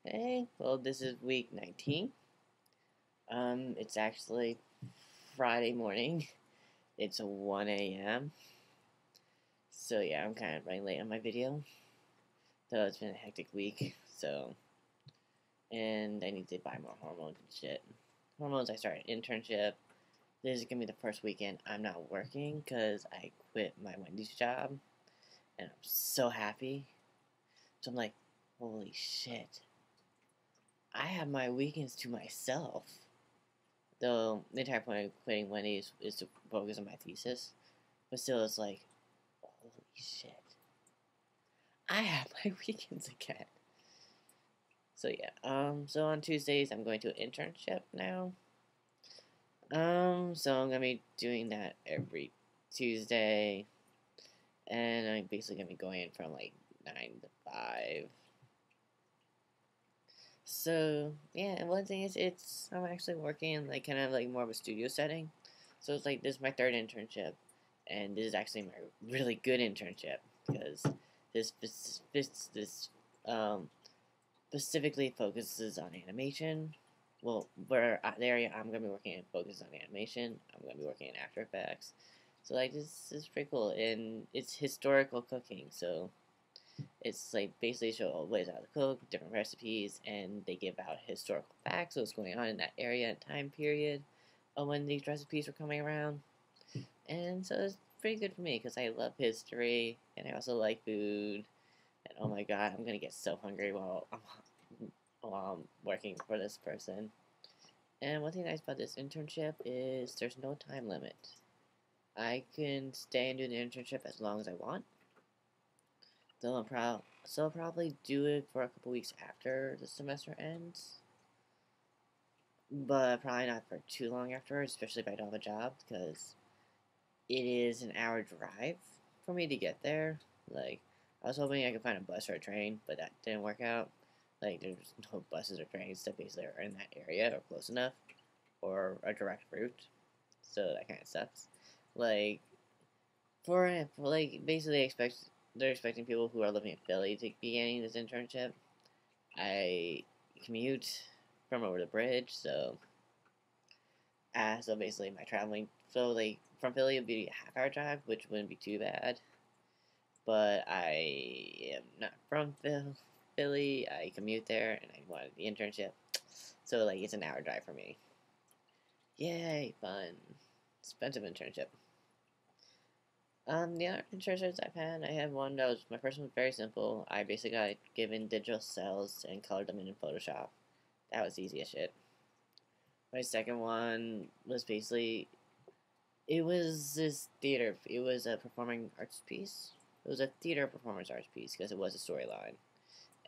Hey, well, this is week 19. It's actually Friday morning. It's 1 a.m. So yeah, I'm kind of running late on my video. Though it's been a hectic week, and I need to buy more hormones and shit. Hormones, I started an internship. This is gonna be the first weekend I'm not working because I quit my Wendy's job, and I'm so happy. So I'm like, holy shit. I have my weekends to myself. Though the entire point of quitting Wendy's is to focus on my thesis, but still, it's like, holy shit, I have my weekends again. So yeah, so on Tuesdays I'm going to an internship now. So I'm gonna be doing that every Tuesday, and I'm basically gonna be going in from like 9 to 5. So yeah, and one thing is, I'm actually working in like kind of like more of a studio setting. So it's like this is my third internship, and this is actually my really good internship because this specifically focuses on animation. Well, where the area I'm gonna be working in focuses on animation. I'm gonna be working in After Effects. So like this is pretty cool, and it's historical cooking. So it's like basically show ways how to cook, different recipes, and they give out historical facts of what's going on in that area and time period of when these recipes were coming around. And so it's pretty good for me because I love history and I also like food. And oh my god, I'm gonna get so hungry while I'm working for this person. And one thing nice about this internship is there's no time limit. I can stay and do the internship as long as I want. So I'll probably do it for a couple weeks after the semester ends, but probably not for too long afterwards, especially if I don't have a job, because it is an hour drive for me to get there. Like, I was hoping I could find a bus or a train, but that didn't work out. Like, there's no buses or trains that basically are in that area or close enough, or a direct route. So that kind of sucks. Like, basically they're expecting people who are living in Philly to be getting this internship. I commute from over the bridge, so basically my traveling, so like from Philly would be a half-hour drive, which wouldn't be too bad. But I am not from Philly. I commute there, and I wanted the internship, so like it's an hour drive for me. Yay, fun, expensive internship. The other internships I had one that was my first one was very simple. I basically got given digital cells and colored them in Photoshop. That was easy as shit. My second one was basically it was this theater. It was a performing arts piece. It was a theater performance arts piece because it was a storyline,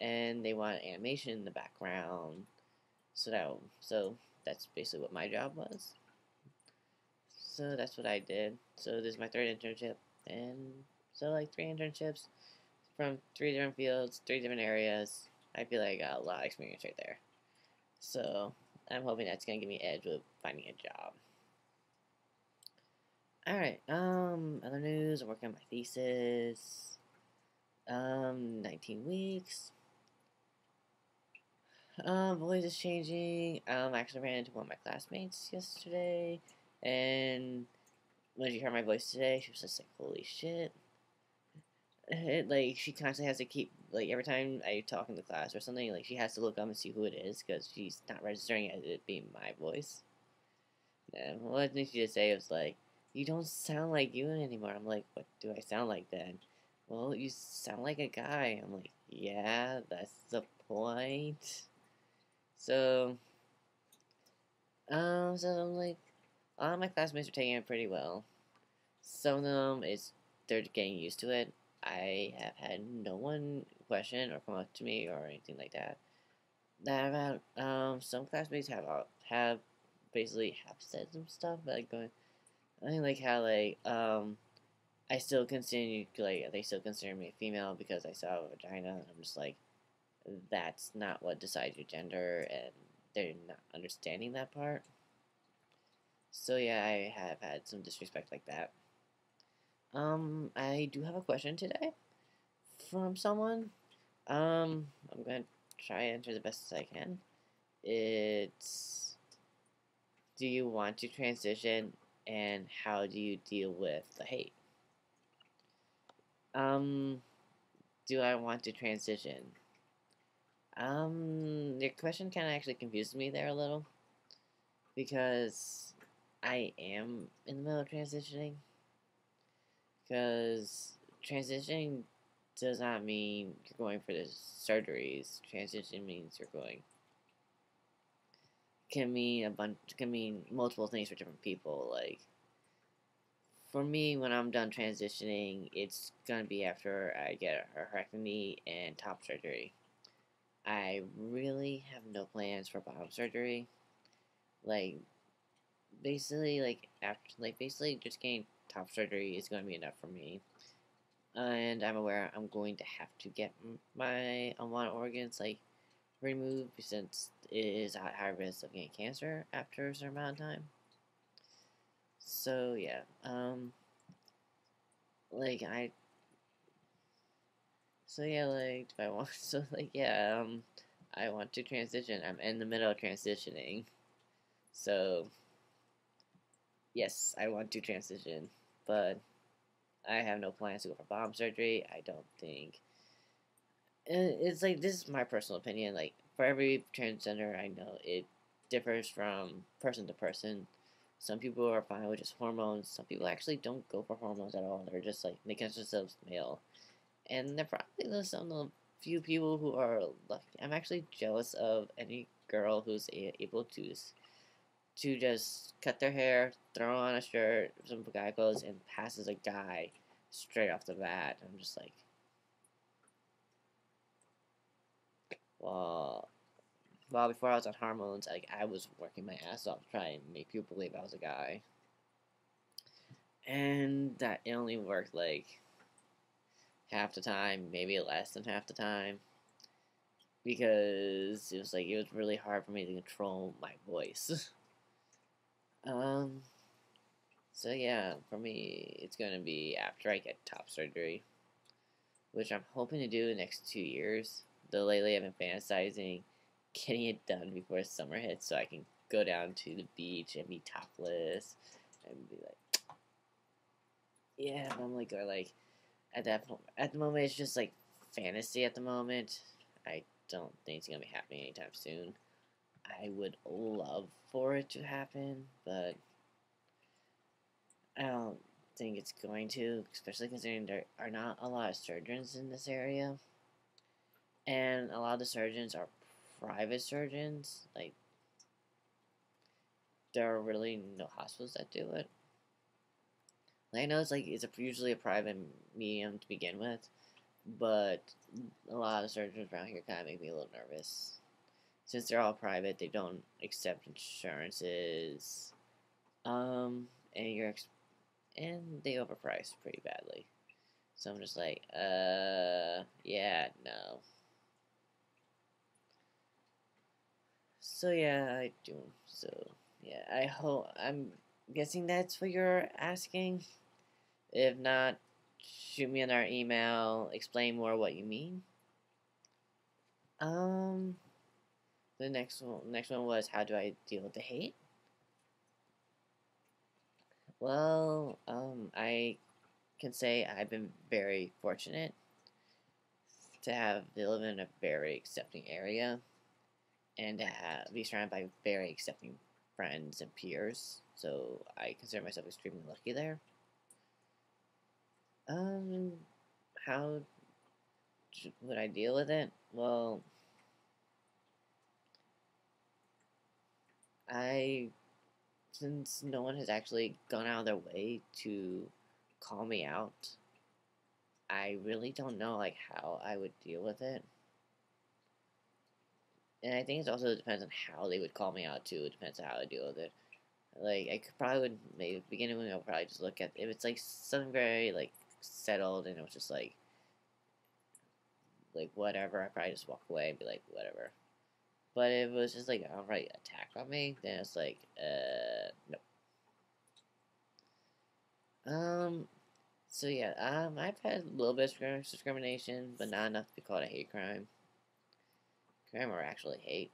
and they wanted animation in the background. So that's basically what my job was. So that's what I did. So this is my third internship, and so like 3 internships from 3 different fields, 3 different areas. I feel like I got a lot of experience right there. So I'm hoping that's gonna give me an edge with finding a job. Alright, other news, I'm working on my thesis. 19 weeks. Voice is changing. I actually ran into one of my classmates yesterday, and when she heard my voice today, she was just like, holy shit. Like, she constantly has to keep, like, every time I talk in the class or something, like, she has to look up and see who it is, because she's not registering it being my voice. And one thing she did say was like, "You don't sound like you anymore." I'm like, "What do I sound like then?" "Well, you sound like a guy." I'm like, "Yeah, that's the point." So, so I'm like, all my classmates are taking it pretty well. Some of them they're getting used to it. I have had no one question or come up to me or anything like that. That about some classmates have basically have said some stuff like going. I think like how I still continue like they still consider me a female because I saw a vagina. And I'm just like that's not what decides your gender, and they're not understanding that part. So yeah, I have had some disrespect like that. I do have a question today from someone. I'm going. try to answer the best as I can. It's, do you want to transition, and how do you deal with the hate? Do I want to transition? Your question kind of actually confused me there a little, because I am in the middle of transitioning. Because transitioning does not mean you're going for the surgeries. Transition means you're going, can mean multiple things for different people. Like, for me, when I'm done transitioning, it's gonna be after I get a hysterectomy and top surgery. I really have no plans for bottom surgery. Like, basically, basically just getting top surgery is gonna be enough for me. And I'm aware I'm going to have to get my unwanted organs removed, since it is at high risk of getting cancer after a certain amount of time. So yeah, like I, so yeah, like if I want, so like yeah, I want to transition. I'm in the middle of transitioning, so yes, I want to transition, but I have no plans to go for bottom surgery. I don't think. And it's like, this is my personal opinion. Like, for every transgender I know, it differs from person to person. Some people are fine with just hormones. Some people actually don't go for hormones at all. They're just like, they consider themselves male, and they're probably some of the few people who are lucky. I'm actually jealous of any girl who's able to just cut their hair, throw on a shirt, some guy clothes, and pass as a guy straight off the bat. I'm just like, well, before I was on hormones, like, I was working my ass off trying to make people believe I was a guy, and that it only worked like half the time, maybe less than half the time, because it was really hard for me to control my voice. um, so yeah, for me, it's gonna be after I get top surgery, which I'm hoping to do in the next 2 years. Though lately I've been fantasizing getting it done before summer hits, so I can go down to the beach and be topless and be like, yeah. I'm like, or like, at the moment, it's just like fantasy. At the moment, I don't think it's gonna be happening anytime soon. I would love for it to happen, but I don't think it's going to, especially considering there are not a lot of surgeons in this area, and a lot of the surgeons are private surgeons. Like, there are really no hospitals that do it. Like, I know usually a private medium to begin with, but a lot of surgeons around here kind of make me a little nervous. Since they're all private, they don't accept insurances, and and they overprice pretty badly. So I'm just like, yeah, no. So yeah, I do. So yeah, I'm guessing that's what you're asking. If not, shoot me another email. Explain more what you mean. Um, the next one was, how do I deal with the hate? Well, I can say I've been very fortunate to live in a very accepting area, and to be surrounded by very accepting friends and peers. So I consider myself extremely lucky there. Um, how would I deal with it? Well, I since no one has actually gone out of their way to call me out, I really don't know like how I would deal with it. And I think it also depends on how they would call me out too. It depends on how I deal with it. Like, I could probably would maybe beginning with, I'll probably just look at if it's like something very like settled and it was just like whatever, I probably just walk away and be like whatever. But if it was just like outright attack on me, then it's like no. So yeah, I've had a little bit of discrimination, but not enough to be called a hate crime. grammar I actually hate.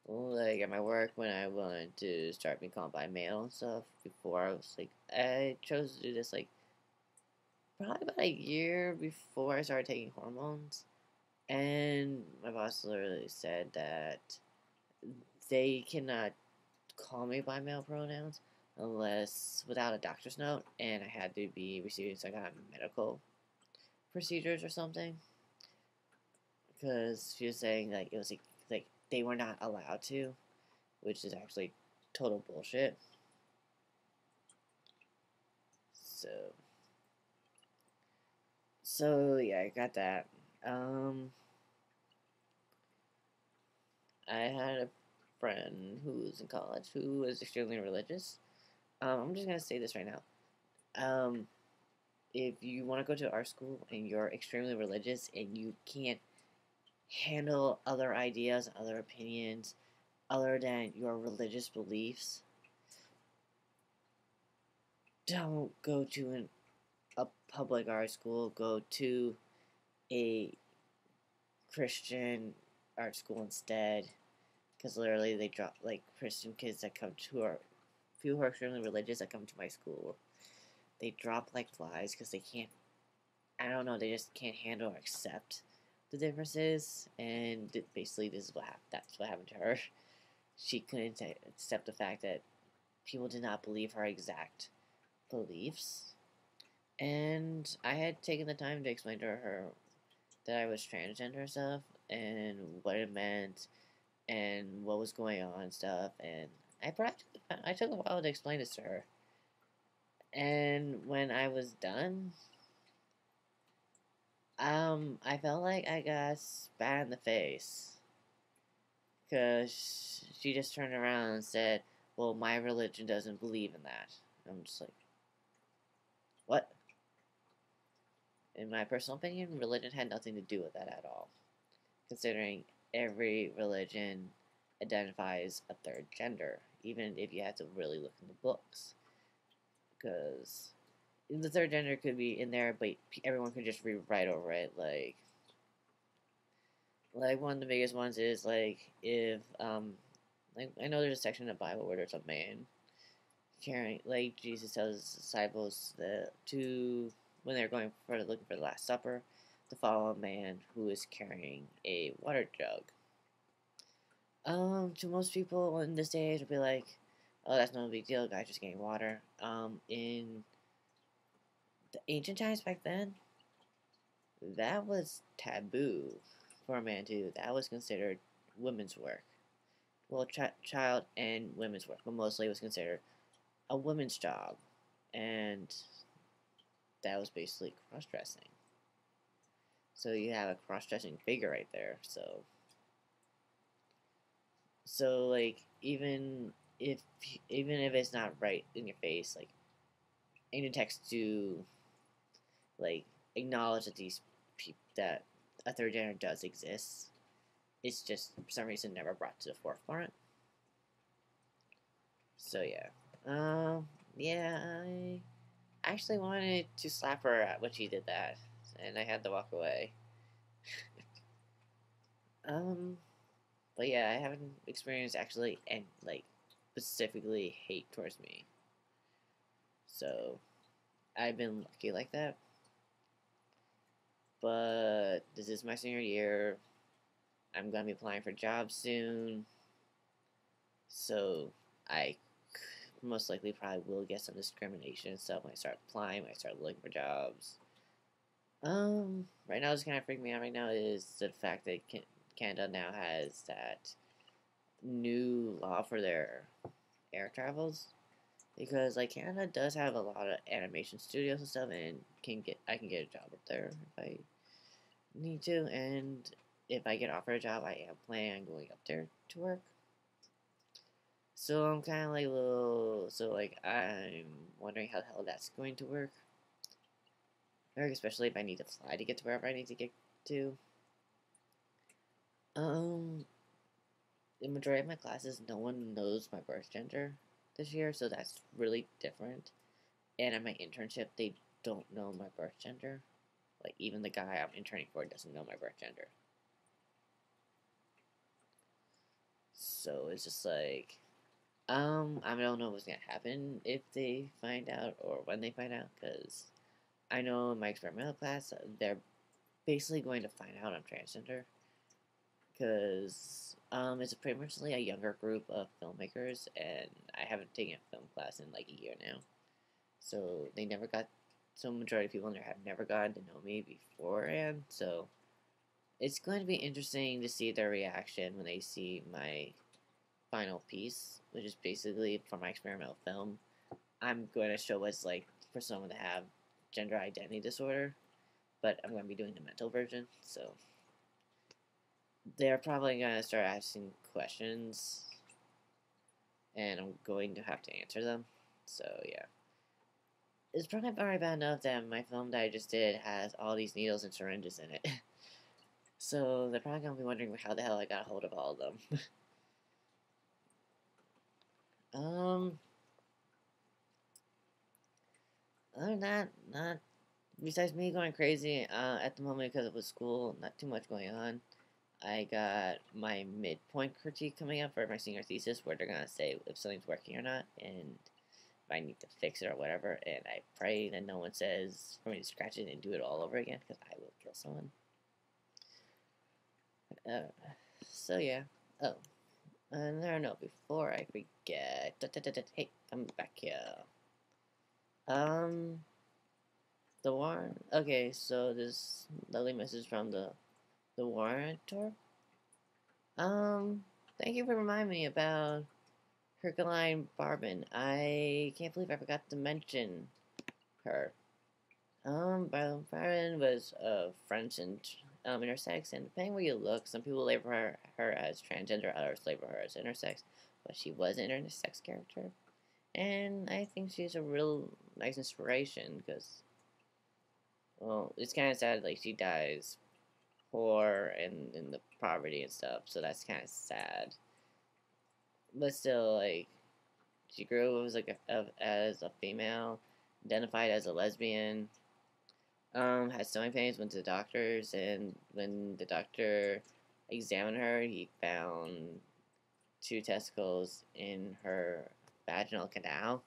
Like at my work, when I wanted to start being called by mail and stuff, before I was like, I chose to do this like probably about a year before I started taking hormones, and my boss literally said that they cannot call me by male pronouns unless without a doctor's note, and I had to be receiving some kind of medical procedures or something. Because she was saying like it was like they were not allowed to, which is actually total bullshit. So yeah, I got that. Um, I had a friend who was in college who was extremely religious. I'm just gonna say this right now. Um, if you want to go to our school and you're extremely religious and you can't handle other ideas, other opinions, other than your religious beliefs, don't go to a public art school. Go to a Christian art school instead, because literally they drop like Christian kids that come to our few who are extremely religious that come to my school. They drop like flies because they can't. I don't know. They just can't handle or accept the differences, and basically this is that's what happened to her. She couldn't accept the fact that people did not believe her exact beliefs, and I had taken the time to explain to her that I was transgender stuff and what it meant and what was going on and stuff, and I took a while to explain this to her. And when I was done, I felt like I got spat in the face because she just turned around and said, "Well, my religion doesn't believe in that." I'm just like, "What?" In my personal opinion, religion had nothing to do with that at all, considering every religion identifies a third gender, even if you have to really look in the books. Because the third gender could be in there, but everyone could just rewrite over it. Like one of the biggest ones is like if like I know there's a section in the Bible where there's a man carrying, like Jesus tells his disciples that to when they're going for looking for the Last Supper to follow a man who is carrying a water jug. To most people in this age will be like, oh, that's no big deal, guy's just getting water. In the ancient times back then, that was taboo for a man to do. That was considered women's work. Well, child and women's work, but mostly it was considered a woman's job, and that was basically cross dressing. So you have a cross dressing figure right there. So like if even if it's not right in your face, like ancient texts do like acknowledge that that a third gender does exist. It's just for some reason never brought to the forefront. So yeah, yeah, I actually wanted to slap her at when she did that, and I had to walk away. Um, but yeah, I haven't experienced actually and like specifically hate towards me. So I've been lucky like that. But this is my senior year. I'm gonna be applying for jobs soon. So I most likely probably will get some discrimination stuff when I start applying, when I start looking for jobs. Right now, what's kind of freaking me out right now is the fact that Canada now has that new law for their air travels. Because like Canada does have a lot of animation studios and stuff, and I can get a job up there if I need to, and if I get offered a job, I am planning on going up there to work. So I'm kind of like a little, so like I'm wondering how the hell that's going to work. Especially if I need to fly to get to wherever I need to get to. Um, the majority of my classes, no one knows my birth gender this year, so that's really different. And at my internship, they don't know my birth gender. Like even the guy I'm interning for doesn't know my birth gender. So it's just like, I don't know what's gonna happen if they find out or when they find out, because I know in my experimental class, they're basically going to find out I'm transgender, because it's pretty much like a younger group of filmmakers, and I haven't taken a film class in like a year now, so they never got. So majority of people in there have never gotten to know me beforehand, so it's going to be interesting to see their reaction when they see my final piece, which is basically for my experimental film. I'm going to show what's like for someone to have gender identity disorder, but I'm going to be doing the mental version, so they're probably going to start asking questions, and I'm going to have to answer them, so yeah. It's probably already bad enough that my film that I just did has all these needles and syringes in it. So they're probably going to be wondering how the hell I got a hold of all of them. um, Other than that, not besides me going crazy at the moment because it was school, not too much going on. I got my midpoint critique coming up for my senior thesis, where they're gonna say if something's working or not, and if I need to fix it or whatever. And I pray that no one says for me to scratch it and do it all over again, because I will kill someone. So yeah. Oh, and there, no, before I forget, hey, I'm back here. Um, the Warren. Okay, so this lovely message from the Warrantor. Um, Thank you for reminding me about Herculine Barbin. I can't believe I forgot to mention her. Barbin was French and intersex, and depending where you look, some people label her as transgender, others label her as intersex, but she was an intersex character, and I think she's a real nice inspiration because, well, it's kind of sad like she dies poor and in the poverty and stuff, so that's kind of sad. But still, like, she grew up as a female, identified as a lesbian, had stomach pains, went to the doctors, and when the doctor examined her, he found two testicles in her vaginal canal,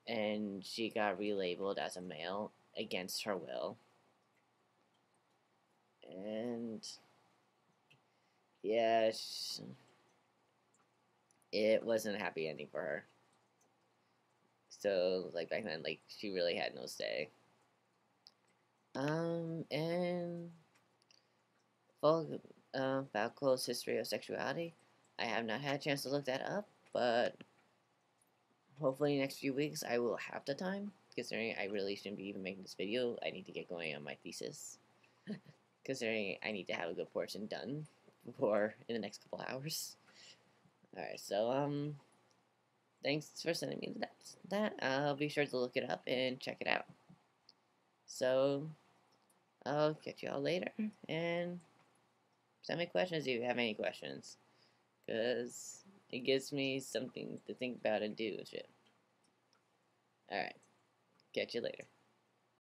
and she got relabeled as a male against her will. And yeah, it wasn't a happy ending for her. So, like, back then, like, she really had no say. And Falco's history of sexuality. I have not had a chance to look that up, but hopefully next few weeks I will have the time, considering I really shouldn't be even making this video. I need to get going on my thesis, considering I need to have a good portion done before in the next couple hours. Alright, so, thanks for sending me that. I'll be sure to look it up and check it out. So, I'll catch y'all later, and send me questions if you have any questions, because it gives me something to think about and do and shit. Alright, catch you later.